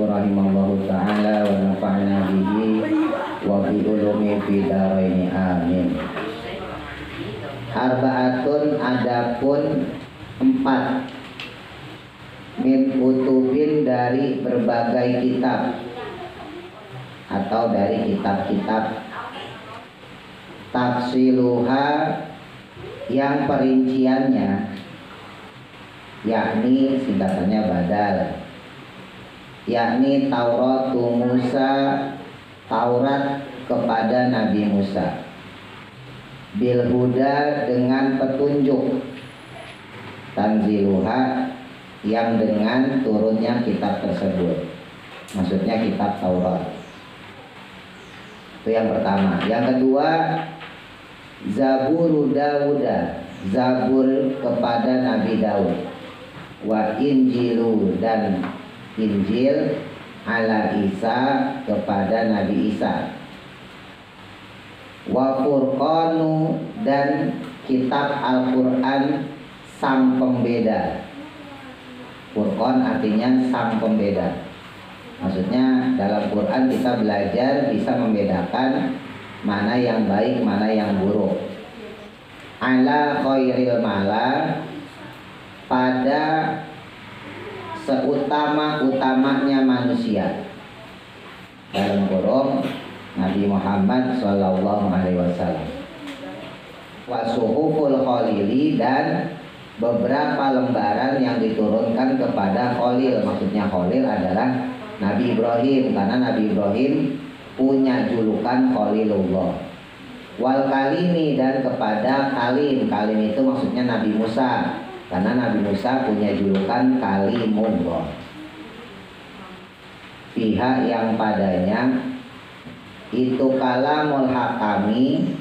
rahimahullahu ta'ala wa nafa'na bihi wa bi ulumi fi dharaini amin. Arba'atun adapun 4 min kutubin dari berbagai kitab atau dari kitab-kitab tafsiluha yang perinciannya yakni singkatannya badal, yakni Tauratu Musa, Taurat kepada Nabi Musa, bil huda dengan petunjuk, tanziluha yang dengan turunnya kitab tersebut, maksudnya kitab Taurat. Itu yang pertama. Yang kedua, Zaburu Dawuda, Zabur kepada Nabi Daud, wa Injilu dan Injil ala Isa kepada Nabi Isa, wa Furqanu dan kitab Al-Quran sang pembeda. Furqan artinya sang pembeda, maksudnya dalam Quran kita belajar bisa membedakan mana yang baik, mana yang buruk. Ala khairil mala, pada seutama-utamanya manusia, dalam kurung Nabi Muhammad Sallallahu Alaihi Wasallam. Wasuhuful Khalili, dan beberapa lembaran yang diturunkan kepada Khalil, maksudnya Khalil adalah Nabi Ibrahim, karena Nabi Ibrahim punya julukan Khalilullah. Wal kalimi, dan kepada Kalim, Kalim itu maksudnya Nabi Musa, karena Nabi Musa punya julukan Kalimullah. Pihak yang padanya itu kalamul hakami,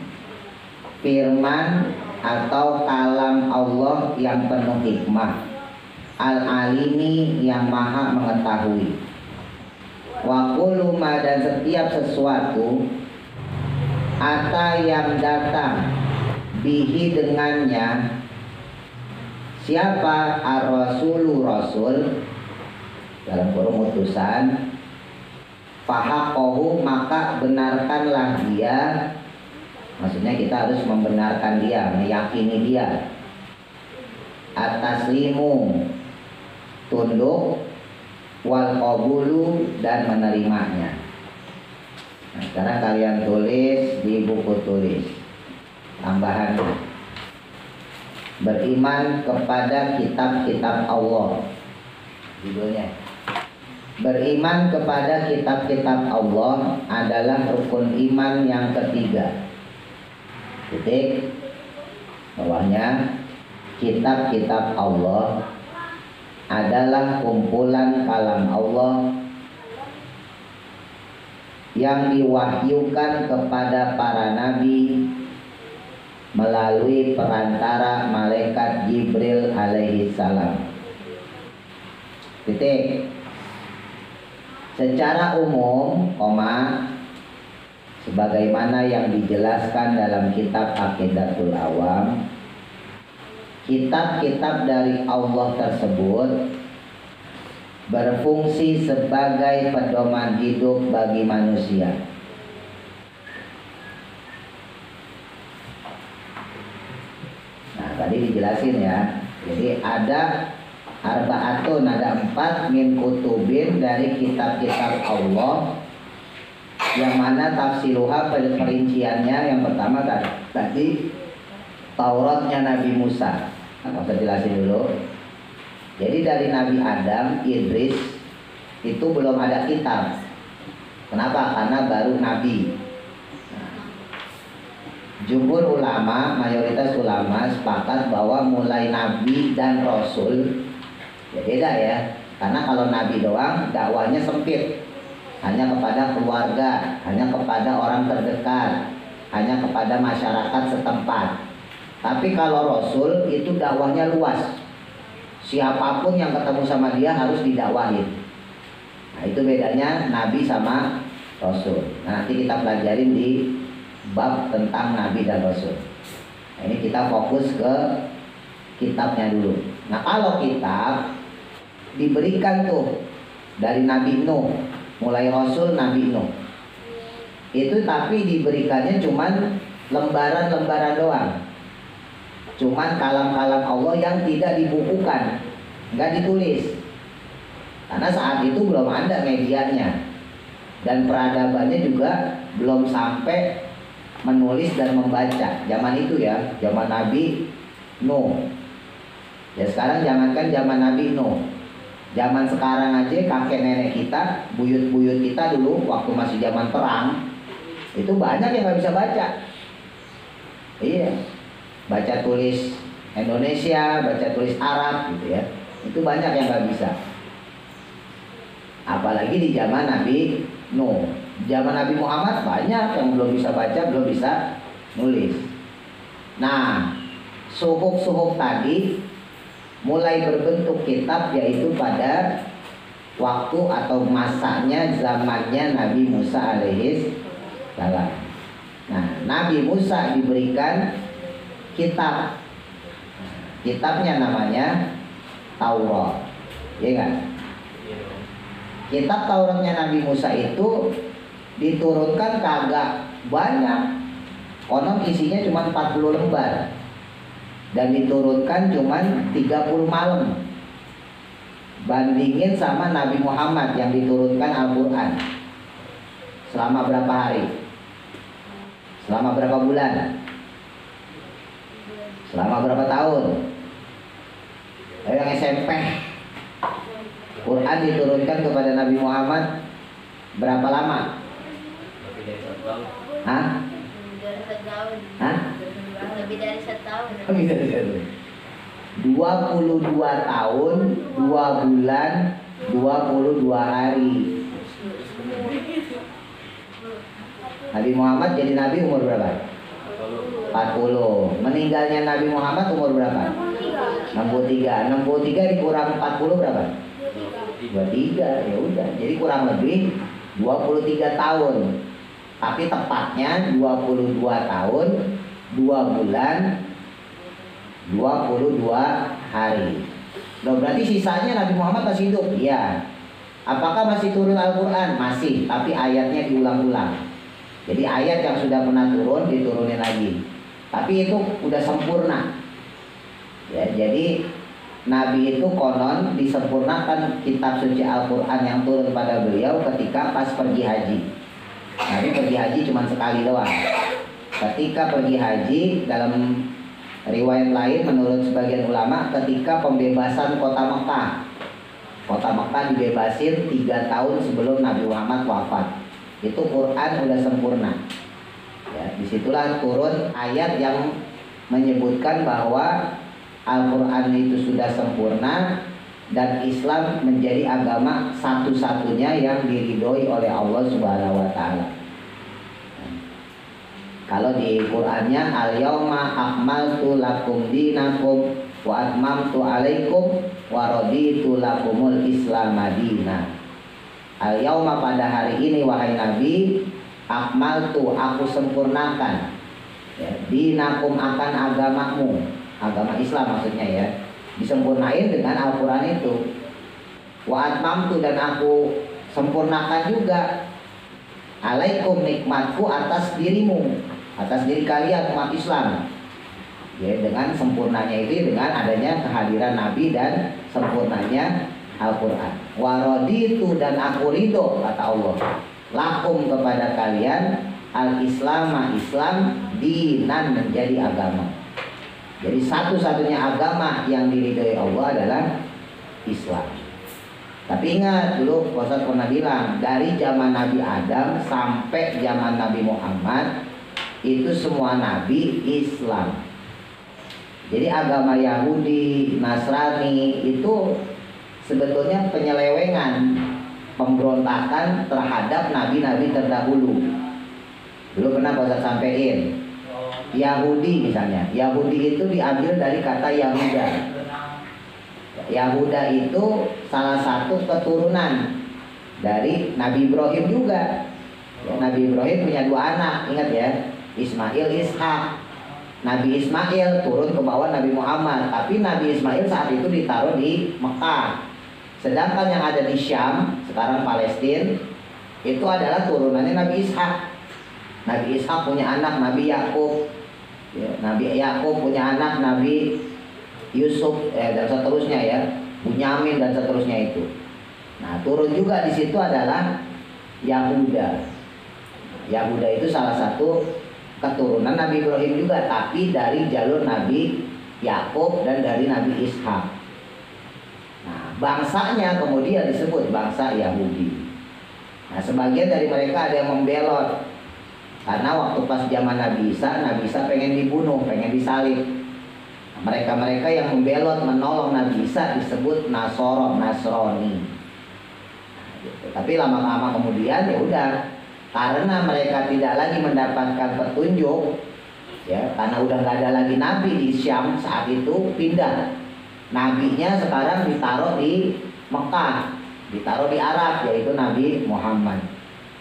firman atau kalam Allah yang penuh hikmah, al-alimi yang maha mengetahui. Wa kullu ma, dan setiap sesuatu ata yang datang bihi dengannya siapa ar-rasulu rasul, dalam kurung utusan, fahaqahu maka benarkanlah dia, maksudnya kita harus membenarkan dia, meyakini dia. At-taslimu tunduk, wal qabulu dan menerimanya. Nah, sekarang kalian tulis di buku tulis tambahannya, beriman kepada kitab-kitab Allah. Judulnya, beriman kepada kitab-kitab Allah adalah rukun iman yang ketiga. Titik. Bawahnya, kitab-kitab Allah adalah kumpulan kalam Allah yang diwahyukan kepada para nabi melalui perantara malaikat Jibril alaihi salam. Titik. Secara umum, sebagaimana yang dijelaskan dalam kitab Aqidatul Awam, kitab-kitab dari Allah tersebut berfungsi sebagai pedoman hidup bagi manusia. Nah, tadi dijelasin ya. Jadi ada arba'atun, ada 4 min kutubin dari kitab-kitab Allah, yang mana tafsiruha perinciannya yang pertama tadi Tauratnya Nabi Musa. Nah, saya jelasin dulu. Jadi dari Nabi Adam, Idris itu belum ada kitab. Kenapa? Karena baru Nabi. Jumhur ulama, mayoritas ulama sepakat bahwa mulai Nabi dan Rasul ya beda ya. Karena kalau Nabi doang dakwahnya sempit, hanya kepada keluarga, hanya kepada orang terdekat, hanya kepada masyarakat setempat. Tapi kalau Rasul itu dakwahnya luas, siapapun yang ketemu sama dia harus didakwahin. Nah, itu bedanya Nabi sama Rasul. Nah, nanti kita pelajarin di bab tentang Nabi dan Rasul. Nah, ini kita fokus ke kitabnya dulu. Nah, kalau kitab diberikan tuh dari Nabi Nuh, mulai Rasul Nabi Nuh. Itu tapi diberikannya cuman lembaran-lembaran doang. Cuman kalam-kalam Allah yang tidak dibukukan, nggak ditulis. Karena saat itu belum ada medianya. Dan peradabannya juga belum sampai menulis dan membaca. Zaman itu ya, zaman Nabi Nuh. Ya sekarang jangankan zaman Nabi Nuh, zaman sekarang aja kakek nenek kita, buyut-buyut kita dulu waktu masih zaman perang, itu banyak yang nggak bisa baca. Iya, baca tulis Indonesia, baca tulis Arab gitu ya, itu banyak yang nggak bisa. Apalagi di zaman Nabi Nuh. Zaman Nabi Muhammad banyak yang belum bisa baca, belum bisa nulis. Nah, suhuf-suhuf tadi mulai berbentuk kitab yaitu pada waktu atau masanya zamannya Nabi Musa alaihis salam. Nah, Nabi Musa diberikan kitab. Kitabnya namanya Taurat. Ya kan? Kitab Tauratnya Nabi Musa itu diturunkan kagak banyak. Konon isinya cuma 40 lembar. Dan diturunkan cuma 30 malam. Bandingin sama Nabi Muhammad yang diturunkan Al-Quran selama berapa hari? Selama berapa bulan? Selama berapa tahun? Ayo yang SMP, Quran diturunkan kepada Nabi Muhammad berapa lama? Hah? Hah? Lebih dari 1 tahun. 22 tahun, 2 bulan, 22 hari. Nabi Muhammad jadi Nabi umur berapa? 40. Meninggalnya Nabi Muhammad umur berapa? 63. 63 dikurang 40 berapa? 23. Ya udah, jadi kurang lebih 23 tahun. Tapi tepatnya 22 tahun, 2 bulan, 22 hari. Loh, berarti sisanya Nabi Muhammad masih hidup? Iya. Apakah masih turun Al-Quran? Masih, tapi ayatnya diulang-ulang. Jadi ayat yang sudah pernah turun diturunin lagi. Tapi itu udah sempurna. Ya, jadi Nabi itu konon disempurnakan kitab suci Al-Quran yang turun pada beliau ketika pas pergi haji. Nabi pergi haji cuma sekali doang. Ketika pergi haji, dalam riwayat lain menurut sebagian ulama, ketika pembebasan kota Mekah. Kota Mekah dibebasin 3 tahun sebelum Nabi Muhammad wafat. Itu Quran udah sempurna. Ya, disitulah turun ayat yang menyebutkan bahwa Al-Quran itu sudah sempurna dan Islam menjadi agama satu-satunya yang diridhoi oleh Allah Subhanahu wa taala. Kalau di Qur'annya al-yauma akmaltu lakum dinakum wa atmamtu alaikum wa raditu lakumul Islam madina. Al-yauma pada hari ini wahai Nabi, akmaltu aku sempurnakan ya, dinakum akan agamamu, agama Islam maksudnya ya, disempurnain dengan Al-Quran itu. Wa atmamtu dan aku sempurnakan juga alaikum nikmatku atas dirimu, atas diri kalian umat Islam ya, dengan sempurnanya itu dengan adanya kehadiran Nabi dan sempurnanya Al-Quran. Waraditu dan aku ridho kata Allah lakum kepada kalian al-Islam Islam dinan menjadi agama. Jadi satu-satunya agama yang diridhoi Allah adalah Islam. Tapi ingat dulu Ustaz pernah bilang, dari zaman Nabi Adam sampai zaman Nabi Muhammad itu semua nabi Islam. Jadi agama Yahudi, Nasrani itu sebetulnya penyelewengan, pemberontakan terhadap nabi-nabi terdahulu. Dulu pernah Ustaz sampein, Yahudi misalnya, Yahudi itu diambil dari kata Yahuda. Yahuda itu salah satu keturunan dari Nabi Ibrahim juga ya, Nabi Ibrahim punya 2 anak, ingat ya, Ismail, Ishak. Nabi Ismail turun ke bawah Nabi Muhammad, tapi Nabi Ismail saat itu ditaruh di Mekah. Sedangkan yang ada di Syam, sekarang Palestina, itu adalah turunannya Nabi Ishak. Nabi Ishak punya anak Nabi Yakub, ya, Nabi Yakub punya anak Nabi Yusuf, dan seterusnya ya, Bunyamin dan seterusnya itu. Nah, turun juga di situ adalah Yahuda. Yahuda itu salah satu keturunan Nabi Ibrahim juga, tapi dari jalur Nabi Yakub dan dari Nabi Ishak. Nah, bangsanya kemudian disebut bangsa Yahudi. Nah, sebagian dari mereka ada yang membelot, karena waktu pas zaman Nabi Isa pengen dibunuh, pengen disalib. Nah, mereka-mereka yang membelot menolong Nabi Isa disebut Nasrani. Gitu. Tapi lama-lama kemudian ya udah, karena mereka tidak lagi mendapatkan petunjuk, ya, karena udah nggak ada lagi nabi di Syam saat itu, pindah. Nabinya sekarang ditaruh di Mekah, ditaruh di Arab, yaitu Nabi Muhammad.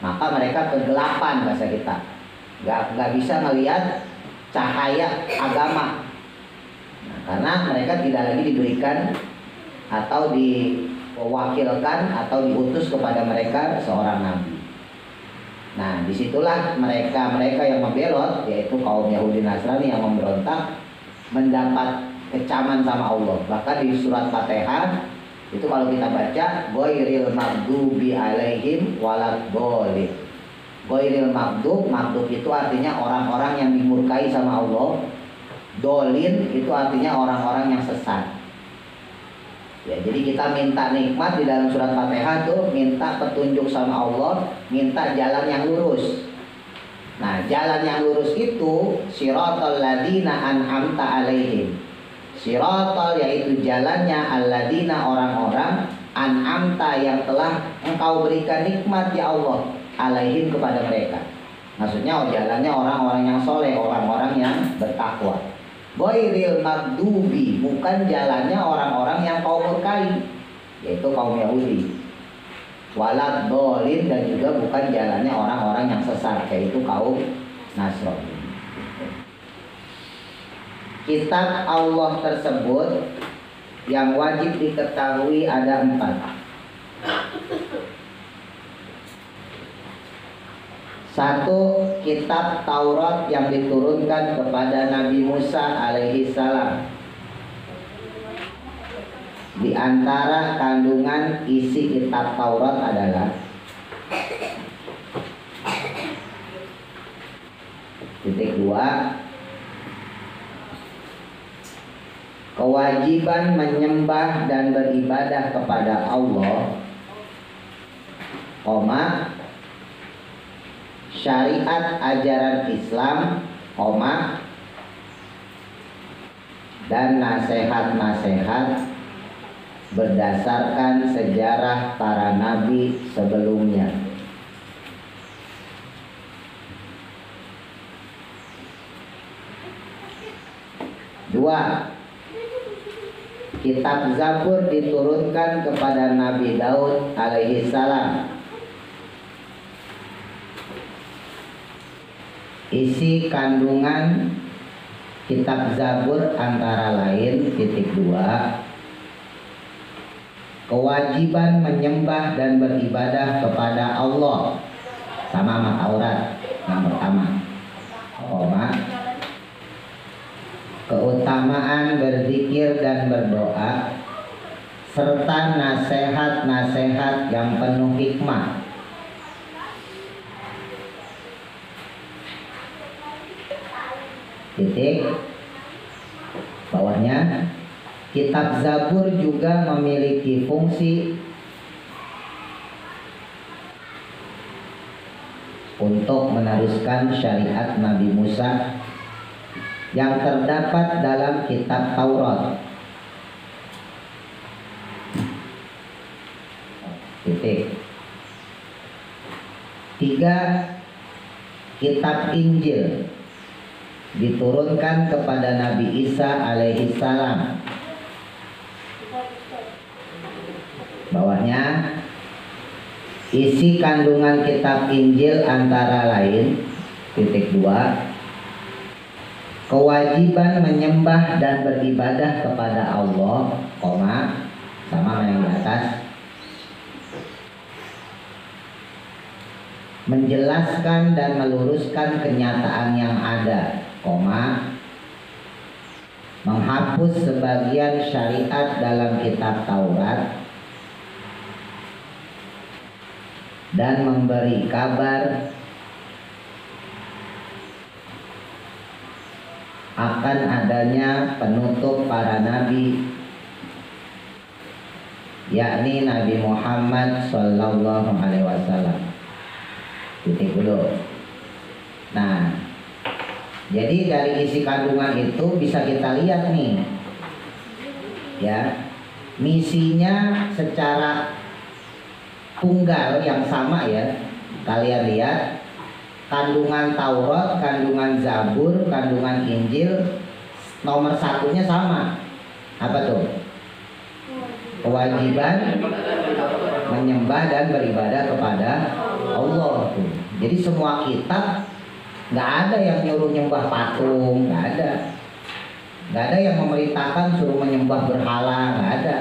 Maka mereka kegelapan bahasa kita, nggak bisa melihat cahaya agama. Nah, karena mereka tidak lagi diberikan atau diwakilkan atau diutus kepada mereka seorang nabi. Nah, disitulah mereka yang membelot, yaitu kaum Yahudi Nasrani yang memberontak, mendapat kecaman sama Allah. Bahkan di surat Fatihah itu kalau kita baca, ghairil maghdubi alaihim waladhdallin. Ghairil maghdub itu artinya orang-orang yang dimurkai sama Allah. Dolin itu artinya orang-orang yang sesat. Ya, jadi kita minta nikmat di dalam surat Fatihah tuh, minta petunjuk sama Allah, minta jalan yang lurus. Nah, jalan yang lurus itu siratal ladzina an'amta alaihim. Siratal yaitu jalannya alladzina orang-orang an'amta yang telah engkau berikan nikmat ya Allah alaihim kepada mereka. Maksudnya jalannya orang-orang yang soleh, orang-orang yang bertakwa. Ghairil maghdubi, bukan jalannya orang-orang yang kau murkai, yaitu kaum Yahudi. Waladhdallin, dan juga bukan jalannya orang-orang yang sesat, yaitu kaum Nasrani. Kitab Allah tersebut yang wajib diketahui ada 4. 1. Kitab Taurat yang diturunkan kepada Nabi Musa alaihi salam. Di antara kandungan isi kitab Taurat adalah titik 2, kewajiban menyembah dan beribadah kepada Allah, syariat ajaran Islam, dan nasihat-nasihat berdasarkan sejarah para nabi sebelumnya. Dua, kitab Zabur diturunkan kepada Nabi Daud alaihi salam. Isi kandungan kitab Zabur antara lain titik 2, kewajiban menyembah dan beribadah kepada Allah sama Taurat yang pertama, keutamaan berzikir dan berdoa serta nasihat-nasihat yang penuh hikmah. Titik bawahnya, kitab Zabur juga memiliki fungsi untuk meneruskan syariat Nabi Musa yang terdapat dalam kitab Taurat. Titik 3, kitab Injil diturunkan kepada Nabi Isa alaihi salam. Bawahnya, isi kandungan kitab Injil antara lain titik 2, kewajiban menyembah dan beribadah kepada Allah, sama yang di atas, menjelaskan dan meluruskan kenyataan yang ada, menghapus sebagian syariat dalam kitab Taurat, dan memberi kabar akan adanya penutup para nabi, yakni Nabi Muhammad Sallallahu Alaihi Wasallam. Titik dulu. Nah, jadi dari isi kandungan itu bisa kita lihat nih, ya, misinya secara tunggal yang sama ya. Kalian lihat kandungan Taurat, kandungan Zabur, kandungan Injil, nomor satunya sama. Apa tuh? Kewajiban menyembah dan beribadah kepada Allah. Jadi semua kitab nggak ada yang nyuruh nyembah patung, nggak ada. Nggak ada yang memerintahkan suruh menyembah berhala, nggak ada.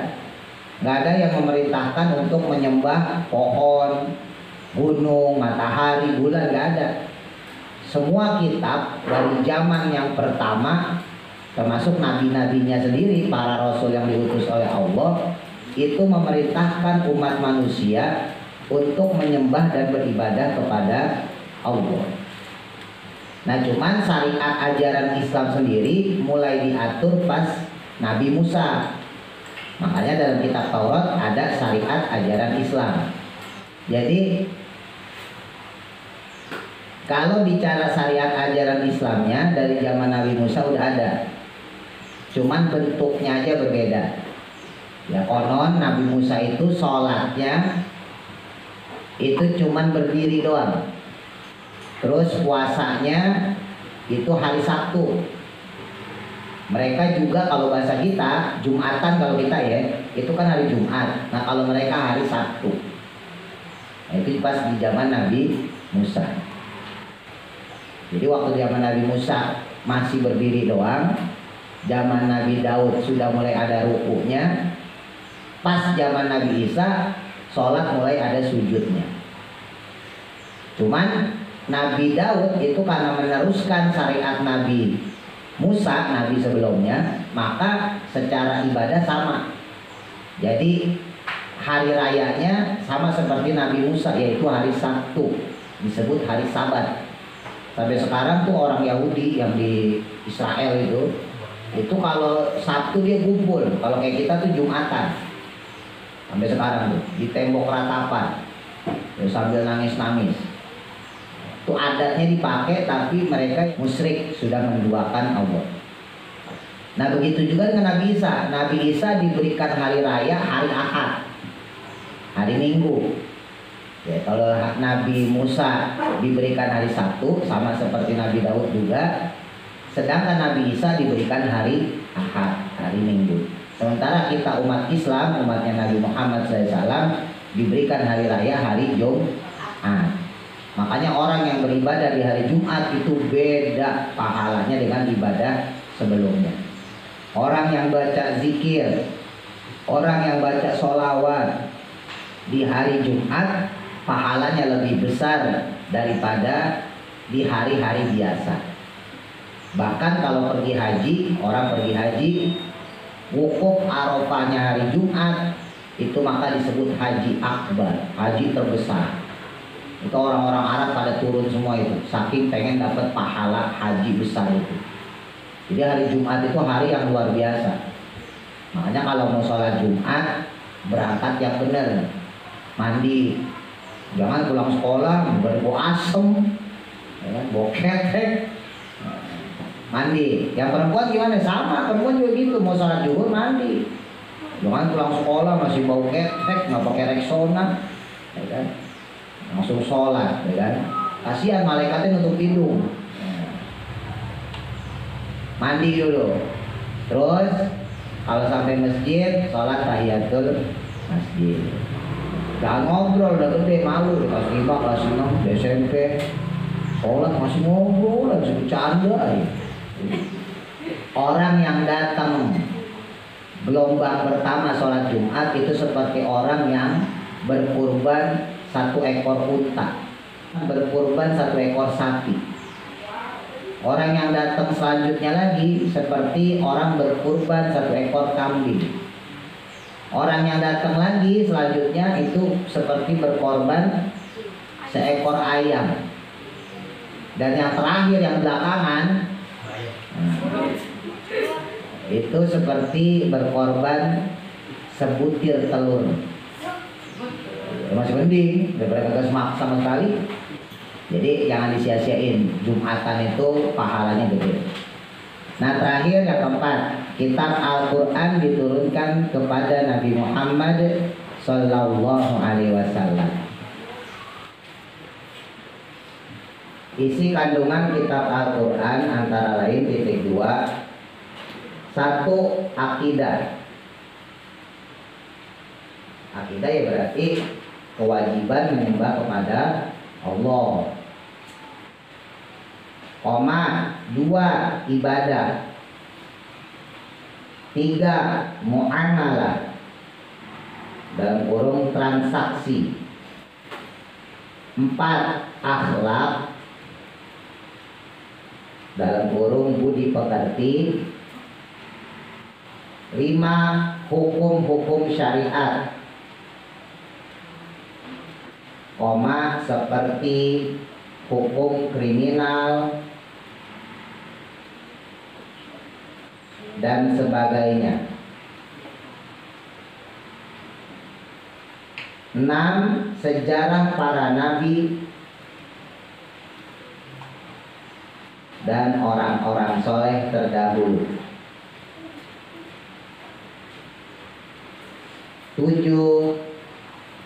Nggak ada yang memerintahkan untuk menyembah pohon, gunung, matahari, bulan, nggak ada. Semua kitab dari zaman yang pertama, termasuk nabi-nabinya sendiri, para rasul yang diutus oleh Allah, itu memerintahkan umat manusia untuk menyembah dan beribadah kepada Allah. Nah, cuman syariat ajaran Islam sendiri mulai diatur pas Nabi Musa. Makanya dalam kitab Taurat ada syariat ajaran Islam. Jadi kalau bicara syariat ajaran Islamnya dari zaman Nabi Musa udah ada, cuman bentuknya aja berbeda. Ya, konon Nabi Musa itu sholatnya itu cuman berdiri doang. Terus puasanya itu hari Sabtu. Mereka juga kalau bahasa kita Jumatan, kalau kita ya itu kan hari Jumat. Nah, kalau mereka hari Sabtu. Nah, itu pas di zaman Nabi Musa. Jadi waktu zaman Nabi Musa masih berdiri doang. Zaman Nabi Daud sudah mulai ada rukunya. Pas zaman Nabi Isa sholat mulai ada sujudnya. Cuman Nabi Daud itu karena meneruskan syariat Nabi Musa, Nabi sebelumnya, maka secara ibadah sama. Jadi hari rayanya sama seperti Nabi Musa, yaitu hari Sabtu, disebut hari Sabat. Sampai sekarang tuh orang Yahudi yang di Israel itu kalau Sabtu dia kumpul, kalau kayak kita tuh Jumatan. Sampai sekarang tuh di tembok ratapan, ya, sambil nangis-nangis. Itu adatnya dipakai, tapi mereka musyrik, sudah menduakan Allah. Nah, begitu juga dengan Nabi Isa. Nabi Isa diberikan hari raya hari Ahad, hari Minggu. Ya, kalau Nabi Musa diberikan hari Sabtu, sama seperti Nabi Daud juga. Sedangkan Nabi Isa diberikan hari Ahad, hari Minggu. Sementara kita umat Islam, umatnya Nabi Muhammad SAW, diberikan hari raya hari Jumat. Makanya orang yang beribadah di hari Jumat itu beda pahalanya dengan ibadah sebelumnya. Orang yang baca zikir, orang yang baca sholawat di hari Jumat, pahalanya lebih besar daripada di hari-hari biasa. Bahkan kalau pergi haji, orang pergi haji, wukuf Arafahnya hari Jumat, itu maka disebut haji akbar, haji terbesar. Itu orang-orang Arab pada turun semua itu, saking pengen dapat pahala haji besar itu. Jadi hari Jumat itu hari yang luar biasa. Makanya kalau mau sholat Jumat, berangkat yang benar, mandi. Jangan pulang sekolah berbau asem, ya, bau ketek. Mandi. Yang perempuan gimana? Sama, perempuan juga gitu, mau sholat zuhur mandi. Jangan pulang sekolah masih bau ketek, nggak pakai Rexona, ya kan? Langsung sholat, ya kan? Kasihan malaikatnya nutup hidung. Mandi dulu. Terus kalau sampai masjid, sholat tahiyatul masjid. Jangan ngobrol, udah gede malu. Kelas 5, kelas 6, di SMP, sholat masih ngobrol, masih bercanda. Orang yang datang gelombang pertama sholat Jumat itu seperti orang yang berkurban 1 ekor unta. berkurban 1 ekor sapi. Orang yang datang selanjutnya lagi seperti orang berkurban 1 ekor kambing. Orang yang datang lagi selanjutnya itu seperti berkorban seekor ayam. Dan yang terakhir yang belakangan itu seperti berkorban sebutir telur. Masih mending daripada kagak semak sama sekali. Jadi jangan disia-siain, Jumatan itu pahalanya gede. Nah terakhir yang keempat, kitab Al-Quran diturunkan kepada Nabi Muhammad Sallallahu Alaihi Wasallam. Isi kandungan kitab Al-Quran antara lain titik 2. 1. Akidah. Akidah ya berarti kewajiban menyembah kepada Allah. 2. Ibadah. 3. Muamalah dalam kurung transaksi. 4. Akhlak dalam kurung budi pekerti. 5. Hukum-hukum syariat, seperti hukum kriminal dan sebagainya. 6. Sejarah para nabi dan orang-orang soleh terdahulu. 7.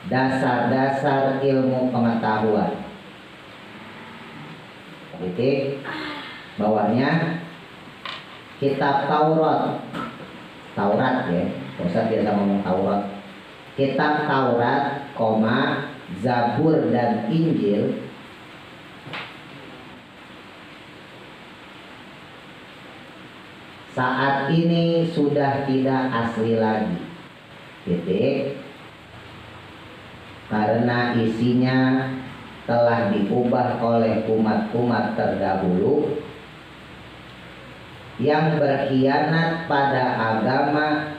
Dasar-dasar ilmu pengetahuan. Titik bawahnya kitab Taurat. Taurat ya, Ustaz biasa ngomong Taurat. Kitab Taurat, Zabur dan Injil saat ini sudah tidak asli lagi. Titik. Karena isinya telah diubah oleh umat-umat terdahulu yang berkhianat pada agama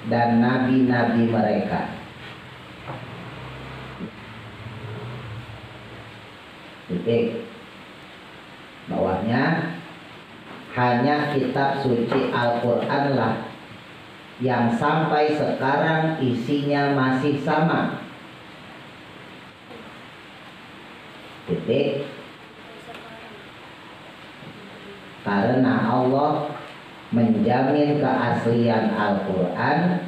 dan nabi-nabi mereka. Titik. Bawahnya hanya kitab suci Al-Quran lah yang sampai sekarang isinya masih sama. Titik. Karena Allah menjamin keaslian Al-Quran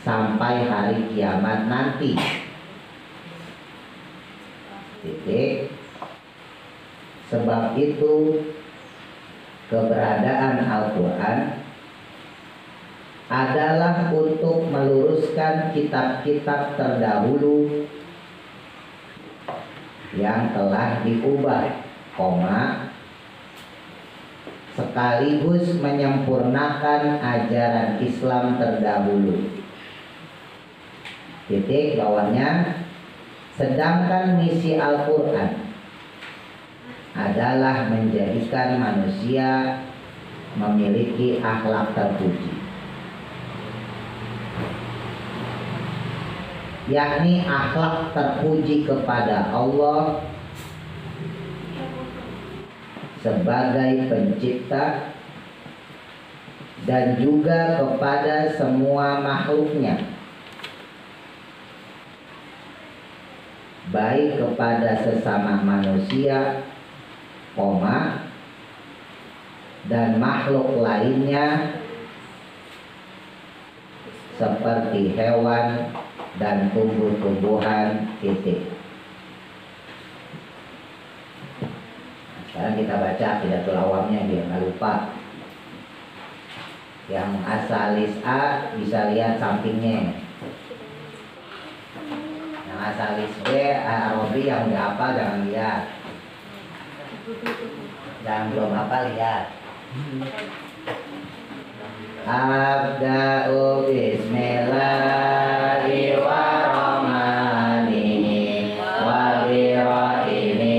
sampai hari kiamat nanti. Titik. Sebab itu keberadaan Al-Quran adalah untuk meluruskan kitab-kitab terdahulu yang telah diubah, sekaligus menyempurnakan ajaran Islam terdahulu. Titik bawahnya. Sedangkan misi Al-Quran adalah menjadikan manusia memiliki akhlak terpuji, yakni akhlak terpuji kepada Allah sebagai pencipta dan juga kepada semua makhluknya, baik kepada sesama manusia, dan makhluk lainnya seperti hewan dan tumbuh-tumbuhan. Titik. Sekarang kita baca pidatul awamnya biar nggak lupa. Yang asalis A bisa lihat sampingnya. Yang asalis B, Arabi yang udah hafal jangan lihat. Yang belum hafal lihat. Abda'u bismillahirrahmanirrahim wa birahimi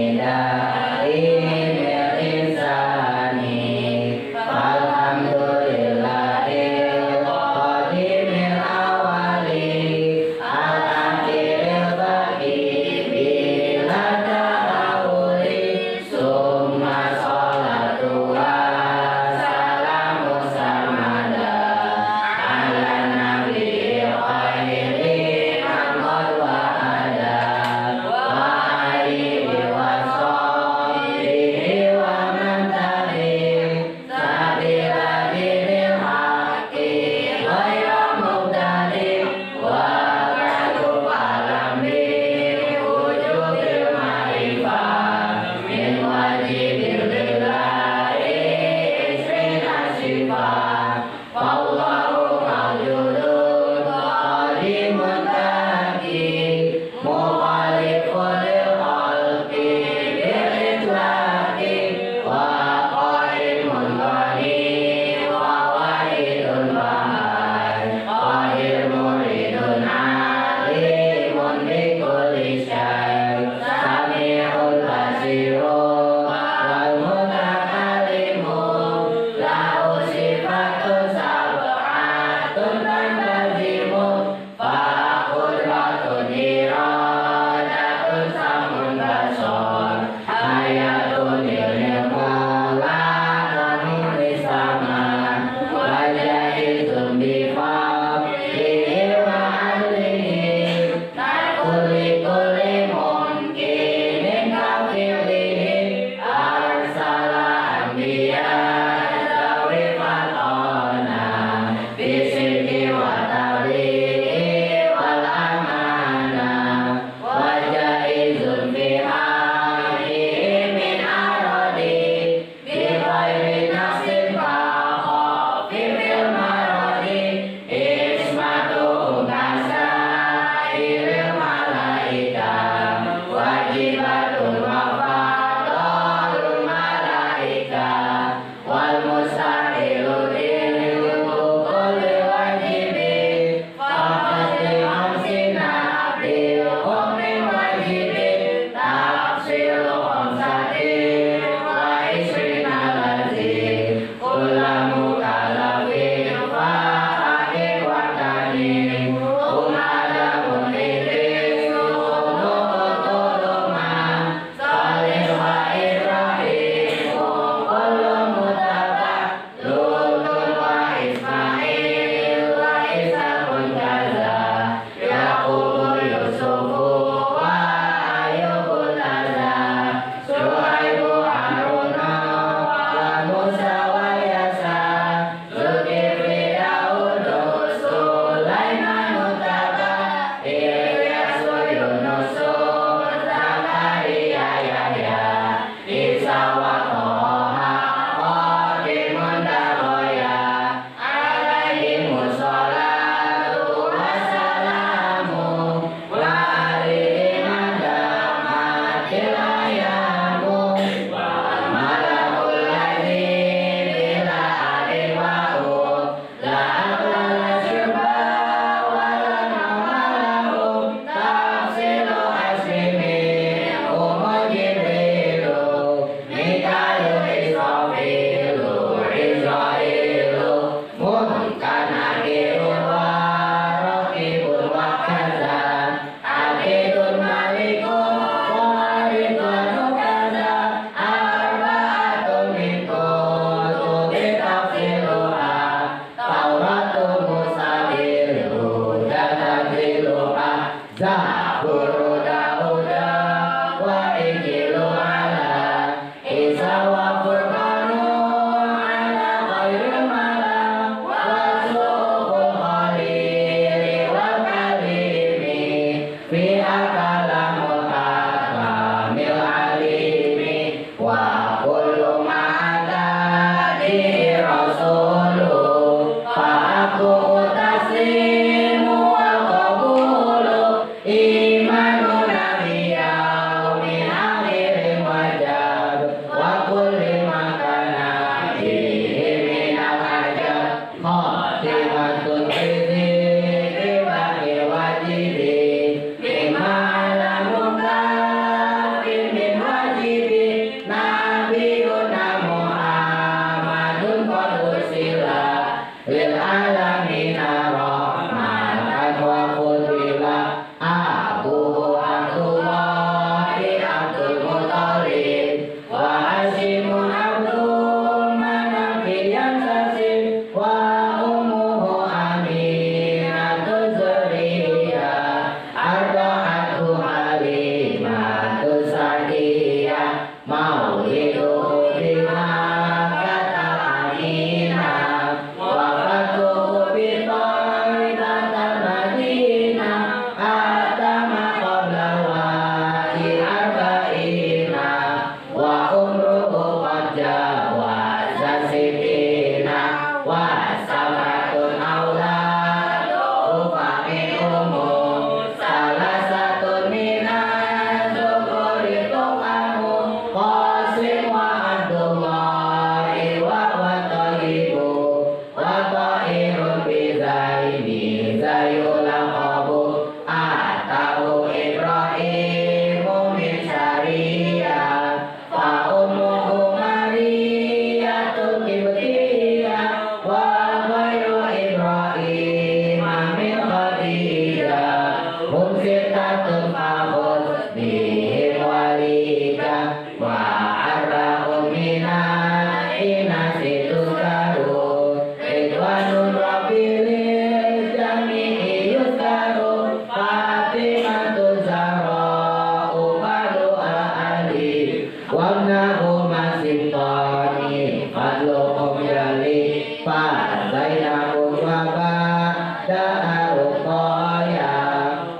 Ruqayyah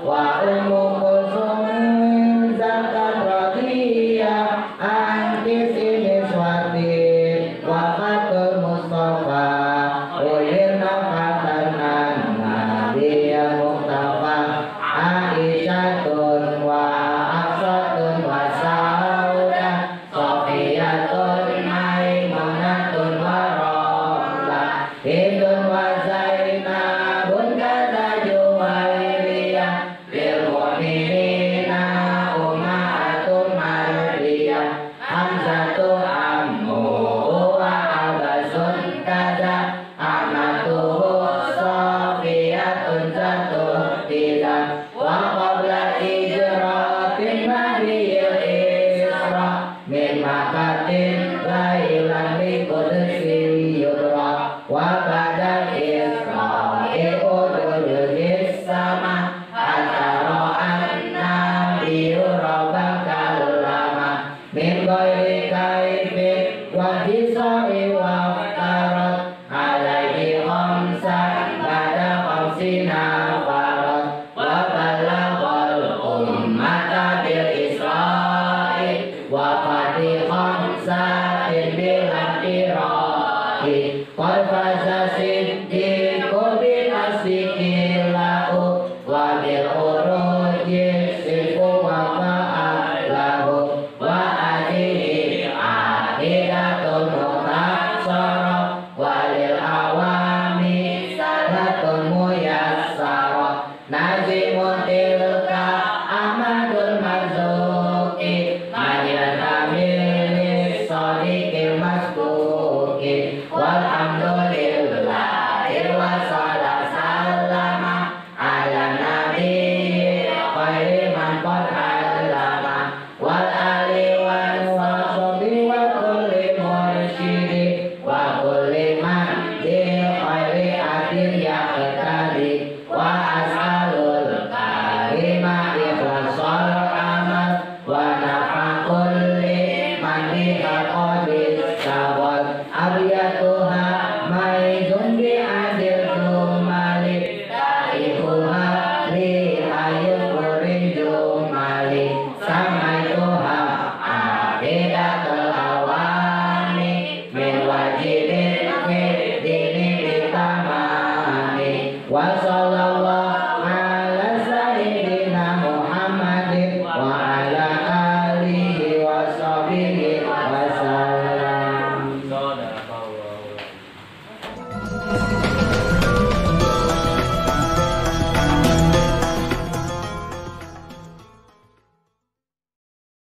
wa Ummu Kulsum zakat radiyah anti siniswati wa fatul Mustafa ulirna fatanan nabiyya mustafa Aisyatun wa Hafsatun wa Saudah Sofiyatun Maimunatun wa Ramlah Hindun wa Zainabun kata Juwairiyah bil mu'minina ummahatun mardiyah Hamzatu ammu wa Abbasun kada Ahmatuhu Sofiyatun zatuh tidak wa qabla ijratin nabiyil isra min makatin lailan li qudsi yudra wa badal isra'i udul sama hatta ra'an nabiyyu rabbakal lama min ghairi kaifin wa hisai wa tarat alaihi khamsan ba'da khamsina farat wa balaghal ummata bil isra'i wa fati khamsatin bil akhirati qad faza siddiqu bi nasikilahu wa bil uruji sifu wa fa'alahu wa alihi ahidatul muhtasara wa lil awami salatun muya